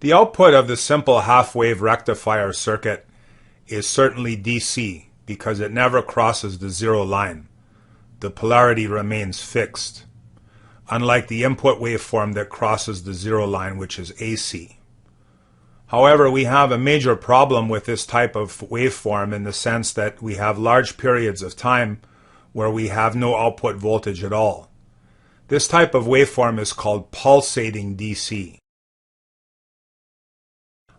The output of the simple half-wave rectifier circuit is certainly DC because it never crosses the zero line. The polarity remains fixed, unlike the input waveform that crosses the zero line, which is AC. However, we have a major problem with this type of waveform in the sense that we have large periods of time where we have no output voltage at all. This type of waveform is called pulsating DC.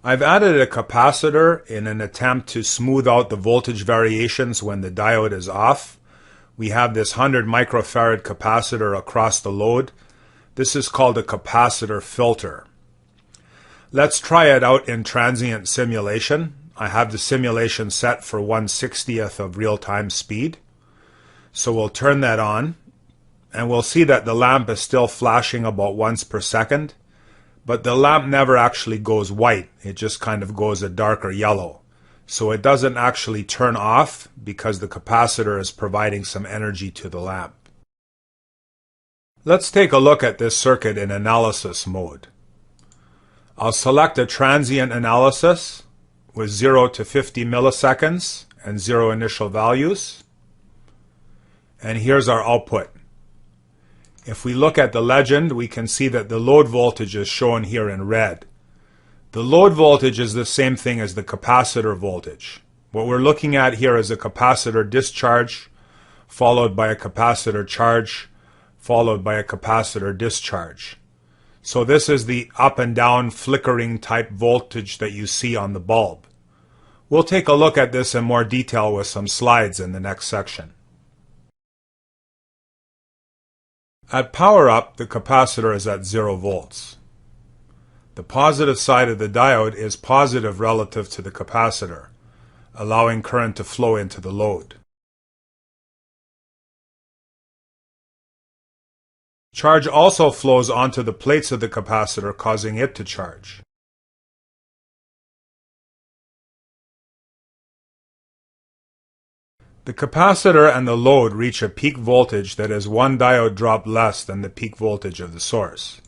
I've added a capacitor in an attempt to smooth out the voltage variations when the diode is off. We have this 100 microfarad capacitor across the load. This is called a capacitor filter. Let's try it out in transient simulation. I have the simulation set for 1/60th of real-time speed. So we'll turn that on, and we'll see that the lamp is still flashing about once per second. But the lamp never actually goes white. It just kind of goes a darker yellow. So it doesn't actually turn off because the capacitor is providing some energy to the lamp. Let's take a look at this circuit in analysis mode. I'll select a transient analysis with 0 to 50 milliseconds and 0 initial values. And here's our output. If we look at the legend, we can see that the load voltage is shown here in red. The load voltage is the same thing as the capacitor voltage. What we're looking at here is a capacitor discharge, followed by a capacitor charge, followed by a capacitor discharge. So this is the up and down flickering type voltage that you see on the bulb. We'll take a look at this in more detail with some slides in the next section. At power up, the capacitor is at 0 volts. The positive side of the diode is positive relative to the capacitor, allowing current to flow into the load. Charge also flows onto the plates of the capacitor, causing it to charge. The capacitor and the load reach a peak voltage that is one diode drop less than the peak voltage of the source.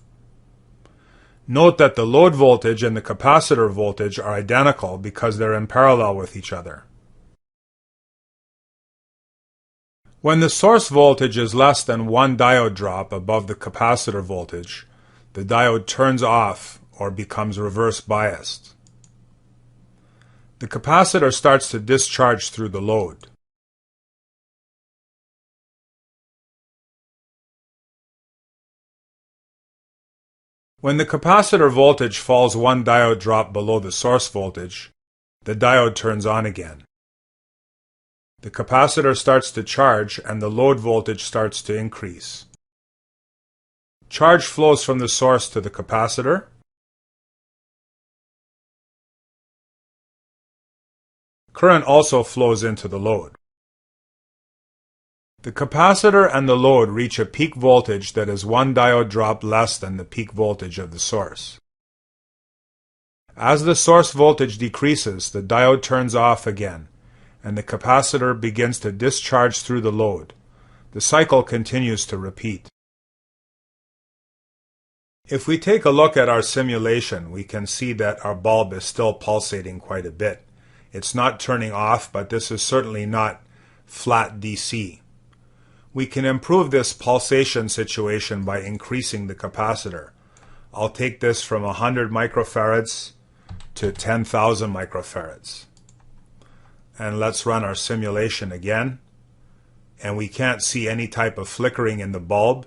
Note that the load voltage and the capacitor voltage are identical because they're in parallel with each other. When the source voltage is less than one diode drop above the capacitor voltage, the diode turns off or becomes reverse biased. The capacitor starts to discharge through the load. When the capacitor voltage falls one diode drop below the source voltage, the diode turns on again. The capacitor starts to charge and the load voltage starts to increase. Charge flows from the source to the capacitor. Current also flows into the load. The capacitor and the load reach a peak voltage that is one diode drop less than the peak voltage of the source. As the source voltage decreases, the diode turns off again, and the capacitor begins to discharge through the load. The cycle continues to repeat. If we take a look at our simulation, we can see that our bulb is still pulsating quite a bit. It's not turning off, but this is certainly not flat DC. We can improve this pulsation situation by increasing the capacitor. I'll take this from 100 microfarads to 10,000 microfarads. And let's run our simulation again. And we can't see any type of flickering in the bulb.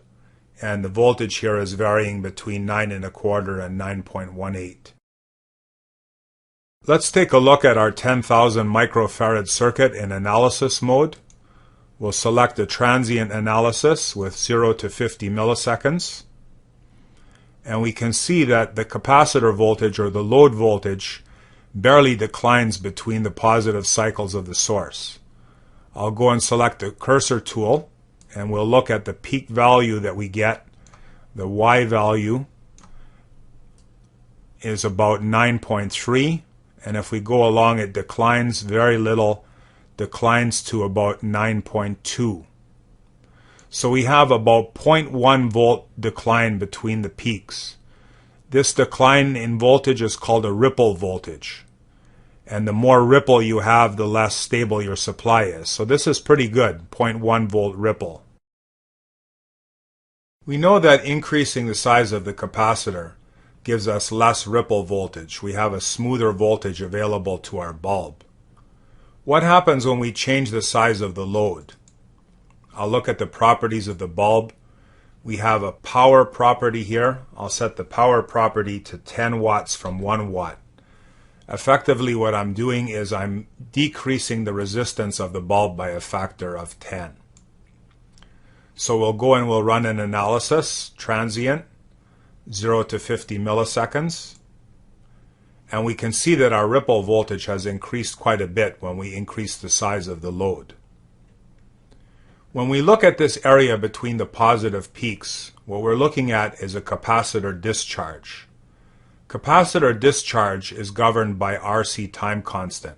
And the voltage here is varying between 9 1/4 and 9.18. Let's take a look at our 10,000 microfarad circuit in analysis mode. We'll select a transient analysis with 0 to 50 milliseconds. And we can see that the capacitor voltage or the load voltage barely declines between the positive cycles of the source. I'll go and select the cursor tool and we'll look at the peak value that we get. The Y value is about 9.3, and if we go along it declines very little, declines to about 9.2. So we have about 0.1 volt decline between the peaks. This decline in voltage is called a ripple voltage. And the more ripple you have, the less stable your supply is. So this is pretty good, 0.1 volt ripple. We know that increasing the size of the capacitor gives us less ripple voltage. We have a smoother voltage available to our bulb. What happens when we change the size of the load? I'll look at the properties of the bulb. We have a power property here. I'll set the power property to 10 watts from 1 watt. Effectively, what I'm doing is I'm decreasing the resistance of the bulb by a factor of 10. So we'll go and we'll run an analysis, transient, 0 to 50 milliseconds. And we can see that our ripple voltage has increased quite a bit when we increase the size of the load. When we look at this area between the positive peaks, what we're looking at is a capacitor discharge. Capacitor discharge is governed by RC time constant.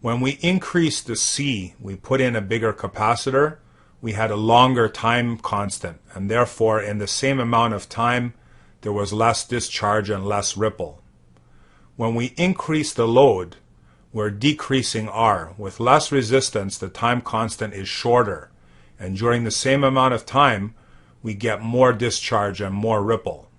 When we increase the C, we put in a bigger capacitor, we had a longer time constant, and therefore in the same amount of time there was less discharge and less ripple. When we increase the load, we're decreasing R. With less resistance, the time constant is shorter, and during the same amount of time we get more discharge and more ripple.